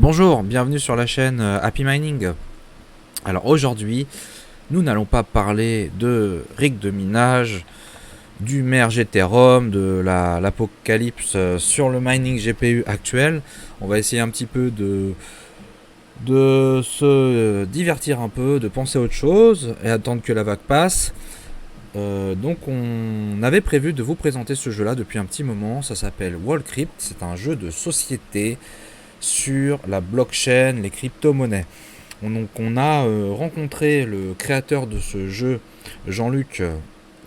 Bonjour, bienvenue sur la chaîne Happy Mining. Alors aujourd'hui, nous n'allons pas parler de rig de minage, du merge Ethereum, de l'apocalypse sur le mining GPU actuel. On va essayer un petit peu de se divertir un peu, de penser à autre chose et attendre que la vague passe. Donc on avait prévu de vous présenter ce jeu là depuis un petit moment. Ça s'appelle Wallcrypt, c'est un jeu de société sur la blockchain, les crypto-monnaies. Donc on a rencontré le créateur de ce jeu, Jean-Luc,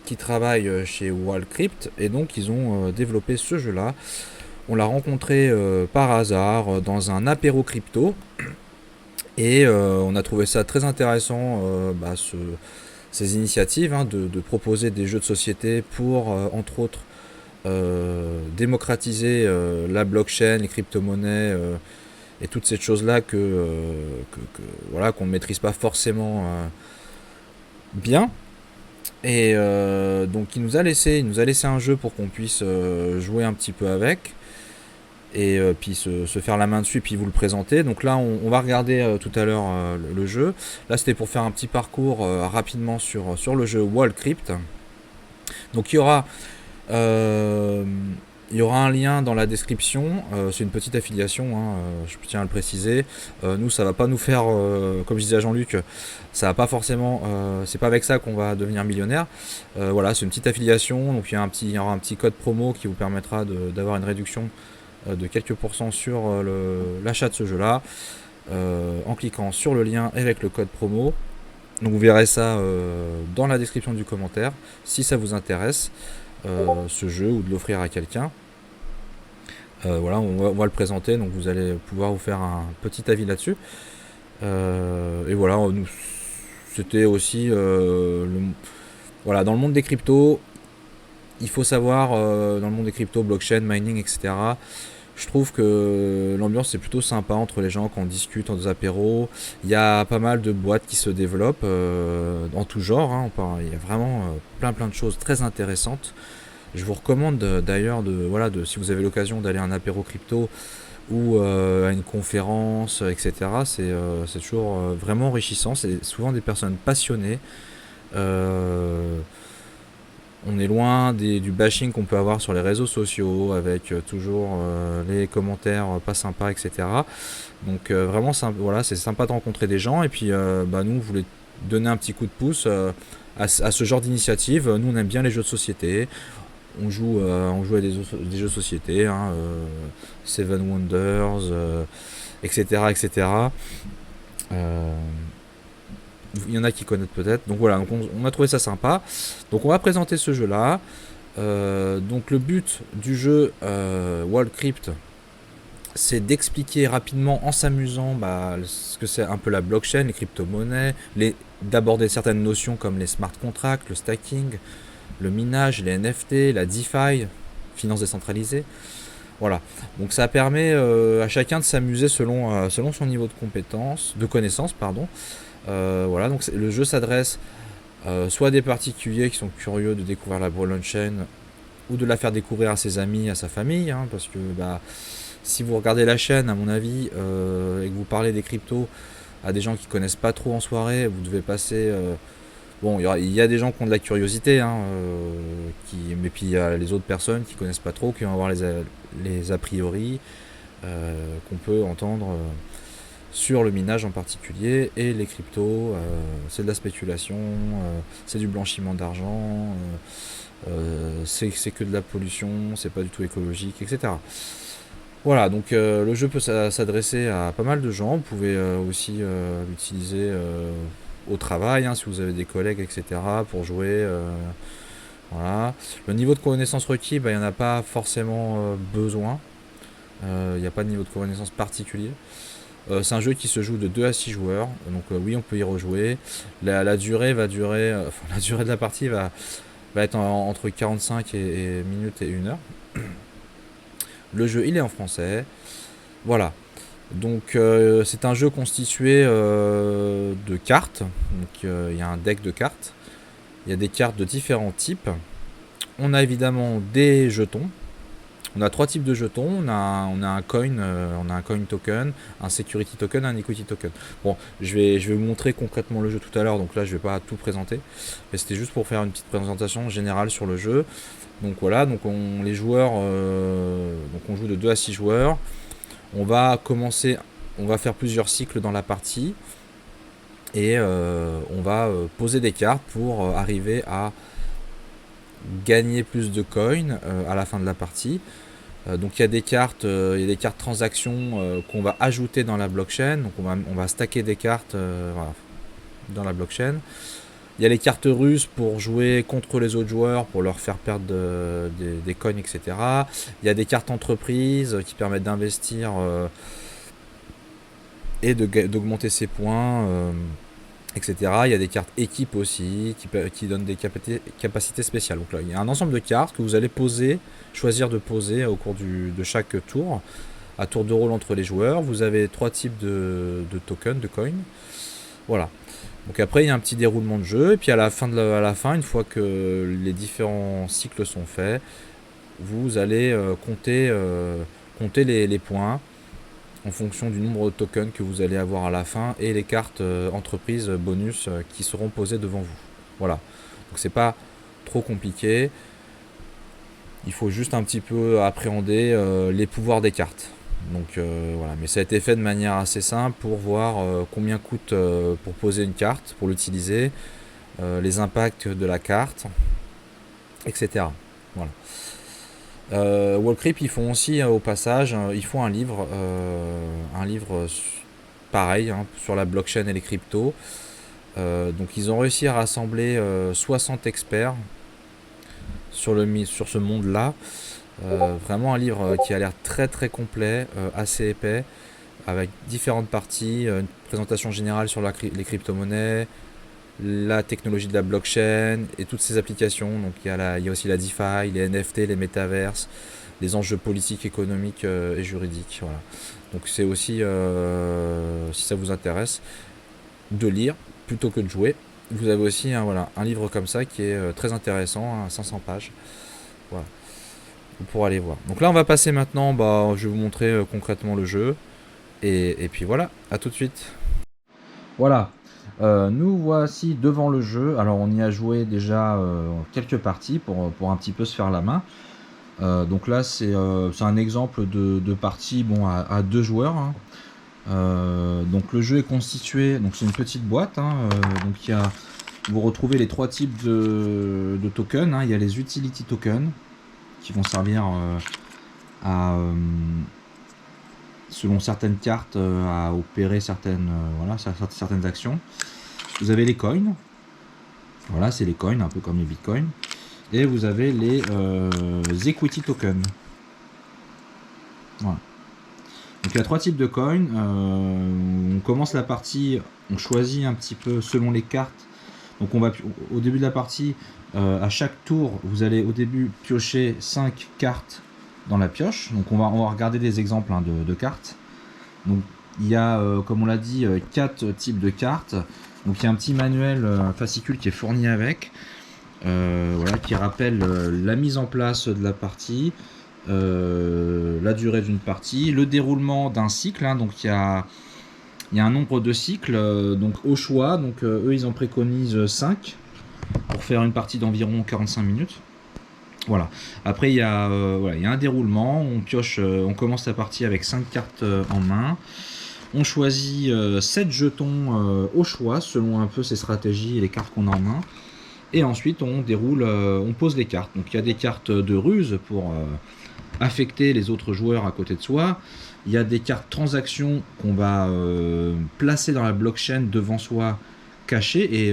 qui travaille chez Wallcrypt, et donc ils ont développé ce jeu-là. On l'a rencontré par hasard dans un apéro crypto, et on a trouvé ça très intéressant, ces initiatives de proposer des jeux de société pour, entre autres, démocratiser la blockchain, les crypto-monnaies et toutes ces choses-là voilà, qu'on ne maîtrise pas forcément bien. Et donc il nous a laissé un jeu pour qu'on puisse jouer un petit peu avec et puis se faire la main dessus et puis vous le présenter. Donc là on va regarder tout à l'heure le jeu. Là c'était pour faire un petit parcours rapidement sur le jeu Wallcrypt. Donc il y aura un lien dans la description, c'est une petite affiliation, je tiens à le préciser. Nous, ça va pas nous faire, comme je disais à Jean-Luc, ça va pas forcément, c'est pas avec ça qu'on va devenir millionnaire. Voilà, c'est une petite affiliation, donc il y aura un petit code promo qui vous permettra d'avoir une réduction de quelques pourcents sur l'achat de ce jeu-là, en cliquant sur le lien avec le code promo. Donc vous verrez ça dans la description du commentaire, si ça vous intéresse. Ce jeu ou de l'offrir à quelqu'un. Voilà, on va le présenter, donc vous allez pouvoir vous faire un petit avis là-dessus. Et voilà, c'était aussi voilà, dans le monde des cryptos, il faut savoir, dans le monde des cryptos, blockchain, mining, etc., je trouve que l'ambiance est plutôt sympa entre les gens quand on discute en des apéros. Il y a pas mal de boîtes qui se développent en tout genre. Il y a vraiment plein de choses très intéressantes. Je vous recommande d'ailleurs si vous avez l'occasion d'aller à un apéro crypto ou à une conférence, etc. C'est toujours vraiment enrichissant. C'est souvent des personnes passionnées. On est loin du bashing qu'on peut avoir sur les réseaux sociaux avec toujours les commentaires pas sympas, etc. Donc vraiment, voilà, c'est sympa de rencontrer des gens. Et puis nous, on voulait donner un petit coup de pouce à ce genre d'initiative. Nous, on aime bien les jeux de société. On joue à des jeux de société, Seven Wonders, etc. etc. Il y en a qui connaissent peut-être. Donc voilà, donc on a trouvé ça sympa. Donc on va présenter ce jeu-là. Donc le but du jeu Wallcrypt, c'est d'expliquer rapidement en s'amusant ce que c'est un peu la blockchain, les crypto-monnaies, d'aborder certaines notions comme les smart contracts, le stacking, le minage, les NFT, la DeFi, finance décentralisée. Voilà, donc ça permet à chacun de s'amuser selon son niveau de connaissance, pardon. Voilà, donc le jeu s'adresse soit à des particuliers qui sont curieux de découvrir la blockchain ou de la faire découvrir à ses amis, à sa famille, parce que si vous regardez la chaîne, à mon avis, et que vous parlez des cryptos à des gens qui connaissent pas trop en soirée, vous devez passer. Bon, il y a des gens qui ont de la curiosité, mais puis il y a les autres personnes qui connaissent pas trop, qui vont avoir les a priori qu'on peut entendre sur le minage en particulier, et les cryptos, c'est de la spéculation, c'est du blanchiment d'argent, c'est que de la pollution, c'est pas du tout écologique, etc. Voilà, donc le jeu peut s'adresser à pas mal de gens. Vous pouvez aussi l'utiliser au travail, si vous avez des collègues, etc., pour jouer. Voilà. Le niveau de connaissance requis, il n'y en a pas forcément besoin. Il n'y a pas de niveau de connaissance particulier. C'est un jeu qui se joue de 2 à 6 joueurs, donc oui, on peut y rejouer. La durée la durée de la partie va être entre 45 minutes et 1 heure. Le jeu, il est en français. Voilà. Donc c'est un jeu constitué de cartes. Donc il y a un deck de cartes. Il y a des cartes de différents types. On a évidemment des jetons. On a 3 types de jetons. On a un coin, on a un coin token, un security token, un equity token. Bon, je vais vous montrer concrètement le jeu tout à l'heure, donc là je vais pas tout présenter, mais c'était juste pour faire une petite présentation générale sur le jeu. Donc voilà, donc les joueurs, donc on joue de 2 à 6 joueurs. On va faire plusieurs cycles dans la partie et on va poser des cartes pour arriver à gagner plus de coins à la fin de la partie. Donc il y a des cartes transactions qu'on va ajouter dans la blockchain. Donc on va stacker des cartes voilà, dans la blockchain. Il y a les cartes russes pour jouer contre les autres joueurs, pour leur faire perdre des coins, etc. Il y a des cartes entreprises qui permettent d'investir et d'augmenter ses points, etc. Il y a des cartes équipe aussi qui donnent des capacités spéciales. Donc là, il y a un ensemble de cartes que vous allez choisir de poser au cours de chaque tour, à tour de rôle entre les joueurs. Vous avez 3 types de tokens, de coins. Voilà. Donc après il y a un petit déroulement de jeu et puis à la fin, une fois que les différents cycles sont faits, vous allez compter les points en fonction du nombre de tokens que vous allez avoir à la fin et les cartes entreprises bonus qui seront posées devant vous. Voilà. Donc c'est pas trop compliqué. Il faut juste un petit peu appréhender les pouvoirs des cartes. Donc voilà, mais ça a été fait de manière assez simple pour voir combien coûte pour poser une carte, pour l'utiliser, les impacts de la carte, etc. Voilà. Wallcrypt, ils font aussi au passage, ils font un livre pareil sur la blockchain et les cryptos. Donc ils ont réussi à rassembler 60 experts sur ce monde-là. Vraiment un livre qui a l'air très très complet, assez épais, avec différentes parties, une présentation générale sur les crypto-monnaies, la technologie de la blockchain et toutes ses applications. Donc il y a aussi la DeFi, les NFT, les métaverses, les enjeux politiques, économiques et juridiques. Voilà. Donc c'est aussi, si ça vous intéresse, de lire plutôt que de jouer. Vous avez aussi un livre comme ça qui est très intéressant, 500 pages. Voilà. Pour aller voir. Donc là on va passer maintenant, je vais vous montrer concrètement le jeu et puis voilà, à tout de suite. Voilà, nous voici devant le jeu. Alors on y a joué déjà quelques parties pour un petit peu se faire la main. Donc là c'est un exemple de partie à 2 joueurs. Donc le jeu est constitué, donc c'est une petite boîte. Donc vous retrouvez les 3 types de tokens. Il y a les utility tokens qui vont servir selon certaines cartes à opérer certaines actions. Vous avez les coins, voilà, c'est les coins, un peu comme les bitcoins, et vous avez les equity tokens. Voilà. Donc il y a 3 types de coins. On commence la partie, on choisit un petit peu selon les cartes. Donc on va au début de la partie, à chaque tour, vous allez au début piocher 5 cartes dans la pioche. Donc on va regarder des exemples de cartes. Donc il y a, comme on l'a dit, 4 types de cartes. Donc il y a un petit manuel, un fascicule qui est fourni avec, voilà, qui rappelle la mise en place de la partie, la durée d'une partie, le déroulement d'un cycle. Donc il y a un nombre de cycles, donc au choix. Donc eux ils en préconisent 5 pour faire une partie d'environ 45 minutes. Voilà. Après il y a un déroulement. On commence la partie avec 5 cartes en main. On choisit 7 jetons au choix selon un peu ses stratégies et les cartes qu'on a en main. Et ensuite on déroule, on pose les cartes. Donc il y a des cartes de ruse pour affecter les autres joueurs à côté de soi. Il y a des cartes transactions qu'on va placer dans la blockchain devant soi, cachées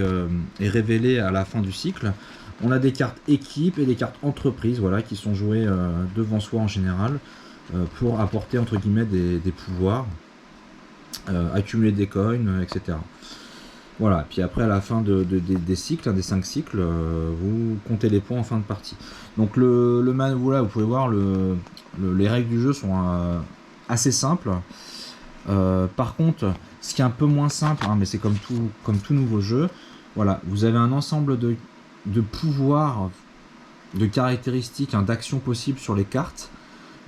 et révélées à la fin du cycle. On a des cartes équipe et des cartes entreprise, voilà, qui sont jouées devant soi en général pour apporter entre guillemets des pouvoirs, accumuler des coins, etc. Voilà, puis après à la fin des cycles, des 5 cycles, vous comptez les points en fin de partie. Donc voilà, vous pouvez voir les règles du jeu sont assez simples. Par contre, ce qui est un peu moins simple, mais c'est comme tout nouveau jeu, voilà, vous avez un ensemble de pouvoirs, de caractéristiques, d'actions possibles sur les cartes.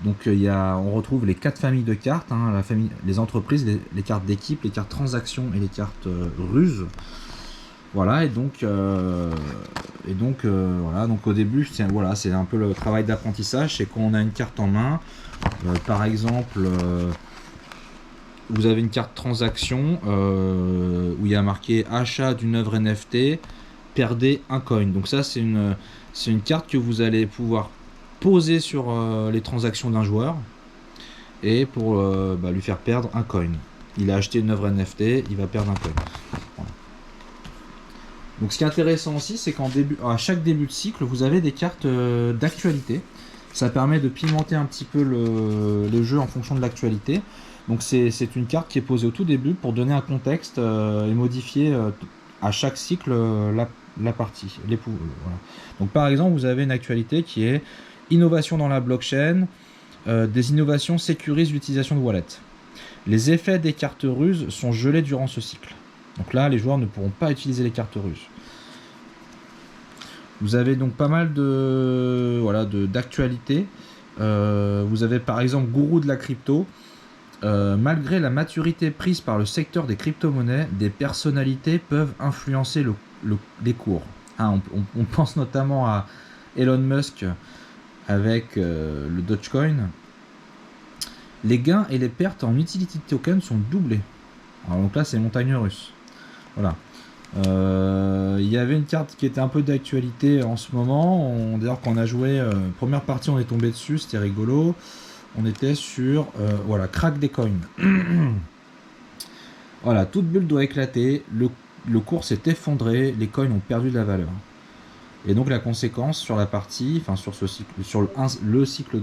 Donc on retrouve les 4 familles de cartes, hein, les entreprises, les cartes d'équipe, les cartes transactions et les cartes ruses. Voilà, et donc voilà, donc au début, voilà, c'est un peu le travail d'apprentissage, c'est quand on a une carte en main, par exemple, vous avez une carte transaction où il y a marqué achat d'une œuvre NFT, perdez un coin. Donc ça, c'est une carte que vous allez pouvoir poser sur les transactions d'un joueur et pour lui faire perdre un coin. Il a acheté une œuvre NFT, il va perdre un coin. Voilà. Donc ce qui est intéressant aussi, c'est à chaque début de cycle, vous avez des cartes d'actualité. Ça permet de pimenter un petit peu le jeu en fonction de l'actualité. Donc c'est une carte qui est posée au tout début pour donner un contexte et modifier à chaque cycle la partie. Voilà. Donc par exemple, vous avez une actualité qui est innovation dans la blockchain, des innovations sécurisent l'utilisation de wallet. Les effets des cartes ruses sont gelés durant ce cycle. Donc là, les joueurs ne pourront pas utiliser les cartes ruses. Vous avez donc pas mal d'actualités. Vous avez par exemple Gourou de la crypto. Malgré la maturité prise par le secteur des crypto-monnaies, des personnalités peuvent influencer les cours. Hein, on pense notamment à Elon Musk avec le Dogecoin. Les gains et les pertes en utility token sont doublés. Alors donc là, c'est montagne russe. Voilà. Il y avait une carte qui était un peu d'actualité en ce moment. D'ailleurs, quand on a joué première partie, on est tombé dessus, c'était rigolo. On était sur voilà, crack des coins. Voilà, toute bulle doit éclater, le cours s'est effondré, les coins ont perdu de la valeur. Et donc la conséquence sur la partie, enfin sur ce cycle, sur le cycle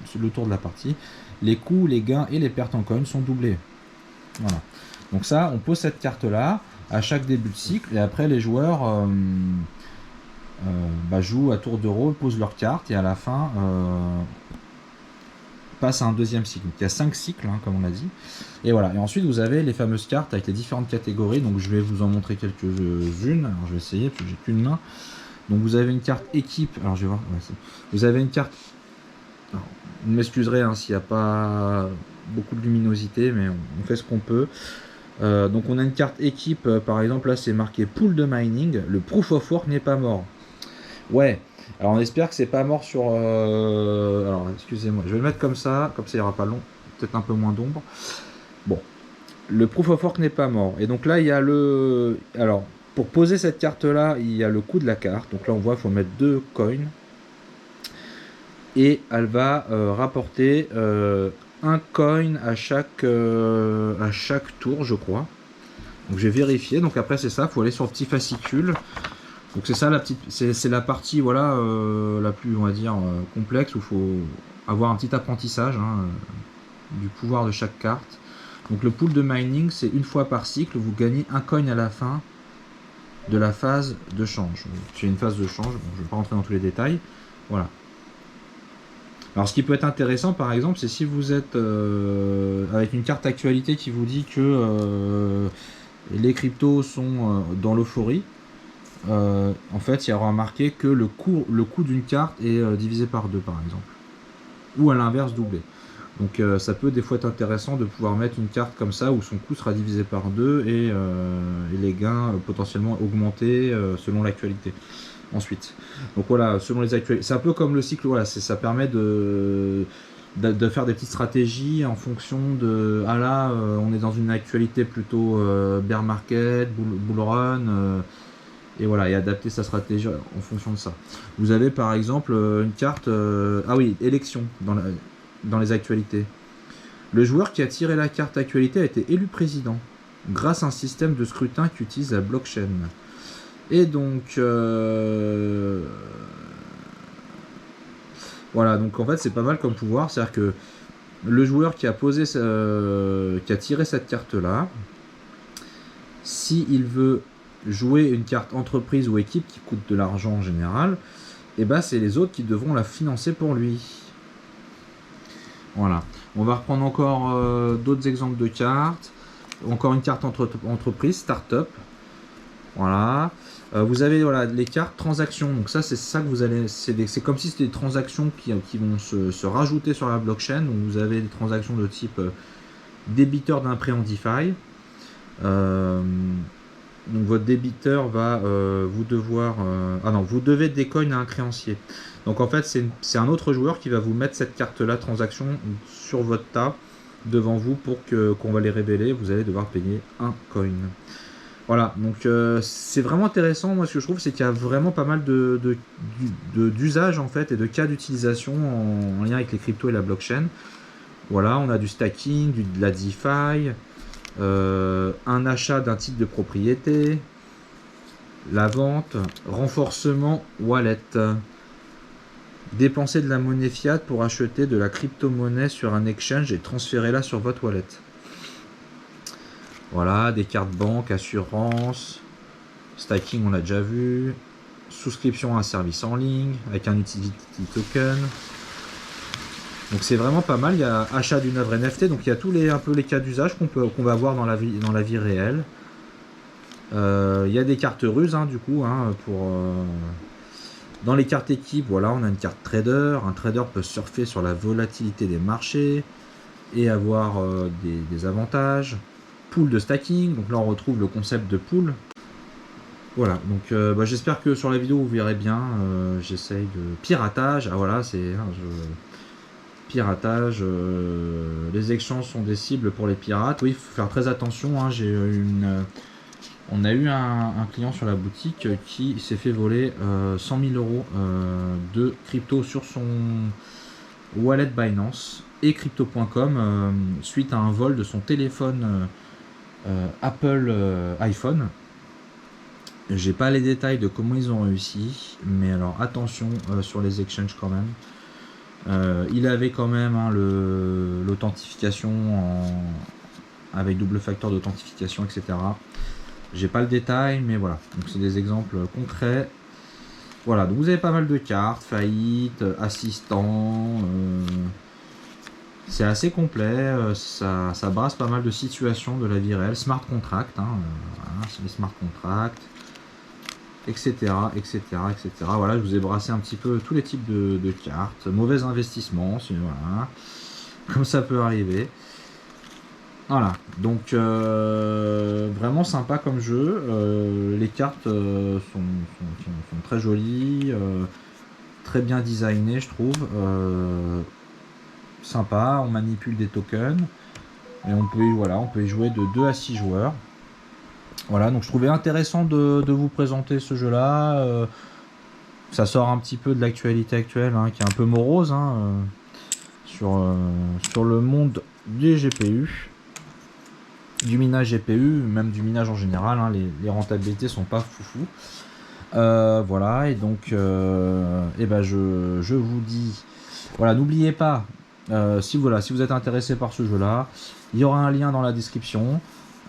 sur le tour de la partie, les coûts, les gains et les pertes en coins sont doublés. Voilà. Donc ça, on pose cette carte là à chaque début de cycle et après les joueurs jouent à tour de rôle, posent leur carte et à la fin passe à un deuxième cycle. Donc il y a 5 cycles, hein, comme on l'a dit. Et voilà. Et ensuite, vous avez les fameuses cartes avec les différentes catégories. Donc je vais vous en montrer quelques-unes. Alors je vais essayer, parce que j'ai qu'une main. Donc vous avez une carte équipe. Alors je vais voir. Ouais, vous avez une carte. Alors, vous m'excuserez hein, s'il n'y a pas beaucoup de luminosité, mais on fait ce qu'on peut. Donc on a une carte équipe. Par exemple, là c'est marqué pool de mining. Le proof of work n'est pas mort. Ouais. Alors on espère que c'est pas mort sur... Alors excusez-moi, je vais le mettre comme ça il n'y aura pas long, peut-être un peu moins d'ombre. Bon, le proof of work n'est pas mort. Et donc là il y a le... Alors, pour poser cette carte là, il y a le coût de la carte. Donc là on voit qu'il faut mettre 2 coins. Et elle va rapporter 1 coin à chaque tour, je crois. Donc j'ai vérifié, donc après c'est ça, il faut aller sur le petit fascicule. Donc c'est ça c'est la partie voilà la plus on va dire complexe où il faut avoir un petit apprentissage hein, du pouvoir de chaque carte. Donc le pool de mining c'est une fois par cycle, vous gagnez 1 coin à la fin de la phase de change. C'est une phase de change, bon, je ne vais pas rentrer dans tous les détails. Voilà. Alors ce qui peut être intéressant par exemple c'est si vous êtes avec une carte actualité qui vous dit que les cryptos sont dans l'euphorie. En fait, il y aura marqué que le coût d'une carte est divisé par 2 par exemple. Ou à l'inverse doublé. Donc ça peut des fois être intéressant de pouvoir mettre une carte comme ça où son coût sera divisé par 2 et les gains potentiellement augmentés selon l'actualité. Ensuite. Donc voilà, selon les actualités. C'est un peu comme le cycle, voilà, ça permet de faire des petites stratégies en fonction de... Ah là, on est dans une actualité plutôt bear market, bull run... et voilà, et adapter sa stratégie en fonction de ça. Vous avez par exemple une carte... ah oui, élection dans les actualités. Le joueur qui a tiré la carte actualité a été élu président grâce à un système de scrutin qui utilise la blockchain. Et donc... voilà, donc en fait c'est pas mal comme pouvoir. C'est-à-dire que le joueur qui a tiré cette carte-là, s'il veut jouer une carte entreprise ou équipe qui coûte de l'argent en général, et ben c'est les autres qui devront la financer pour lui. Voilà. On va reprendre encore d'autres exemples de cartes. Encore une carte entreprise, start-up. Voilà. Vous avez voilà, les cartes transactions. Donc ça, c'est ça que vous allez... C'est comme si c'était des transactions qui vont se rajouter sur la blockchain. Donc vous avez des transactions de type débiteur d'un prêt en DeFi. Donc votre débiteur va vous devoir... ah non, vous devez des coins à un créancier. Donc en fait, c'est un autre joueur qui va vous mettre cette carte-là, transaction, sur votre tas, devant vous pour qu'on va les révéler. Vous allez devoir payer un coin. Voilà, donc c'est vraiment intéressant. Moi, ce que je trouve, c'est qu'il y a vraiment pas mal d'usages en fait et de cas d'utilisation en lien avec les cryptos et la blockchain. Voilà, on a du stacking, de la DeFi, un achat d'un titre de propriété, la vente, renforcement wallet, dépenser de la monnaie fiat pour acheter de la crypto-monnaie sur un exchange et transférer-la sur votre wallet. Voilà, des cartes banque, assurance, stacking, on l'a déjà vu, souscription à un service en ligne avec un utility token. Donc c'est vraiment pas mal. Il y a achat d'une œuvre NFT, donc il y a tous un peu les cas d'usage qu'on va voir dans la vie réelle. Il y a des cartes ruses du coup dans les cartes équipe. Voilà, on a une carte trader. Un trader peut surfer sur la volatilité des marchés et avoir des avantages. Pool de stacking, donc là on retrouve le concept de pool. Voilà, donc j'espère que sur la vidéo vous verrez bien. J'essaye de piratage. Ah voilà, c'est piratage. Les échanges sont des cibles pour les pirates. Oui, il faut faire très attention. On a eu un client sur la boutique qui s'est fait voler 100 000 euros de crypto sur son wallet Binance et crypto.com suite à un vol de son téléphone Apple iPhone. J'ai pas les détails de comment ils ont réussi, mais alors attention sur les exchanges quand même. Il avait quand même l'authentification avec double facteur d'authentification, etc. J'ai pas le détail, mais voilà. Donc c'est des exemples concrets. Voilà, donc vous avez pas mal de cartes, faillite, assistant. C'est assez complet, ça brasse pas mal de situations de la vie réelle. Smart contract, voilà, c'est les smart contracts, etc., etc., etc. Voilà, je vous ai brassé un petit peu tous les types de cartes. Mauvais investissement, voilà, comme ça peut arriver. Voilà, donc vraiment sympa comme jeu. Les cartes sont très jolies, très bien designées, je trouve. Sympa, on manipule des tokens et on peut y jouer de 2 à 6 joueurs. Voilà, donc je trouvais intéressant de vous présenter ce jeu là. Ça sort un petit peu de l'actualité actuelle qui est un peu morose sur le monde des GPU, du minage GPU, même du minage en général. Les rentabilités sont pas foufou. Voilà, et donc je vous dis, voilà, n'oubliez pas. Si vous êtes intéressé par ce jeu là, il y aura un lien dans la description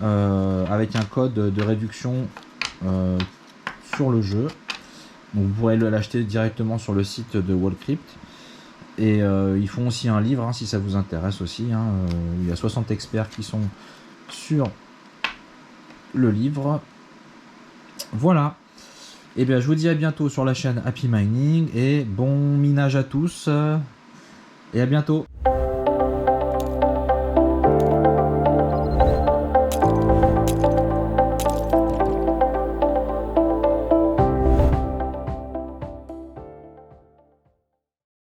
avec un code de réduction sur le jeu. Donc vous pourrez l'acheter directement sur le site de Wallcrypt. Et ils font aussi un livre si ça vous intéresse aussi. Il y a 60 experts qui sont sur le livre. Voilà. Et bien je vous dis à bientôt sur la chaîne Happy Mining et bon minage à tous. Et à bientôt.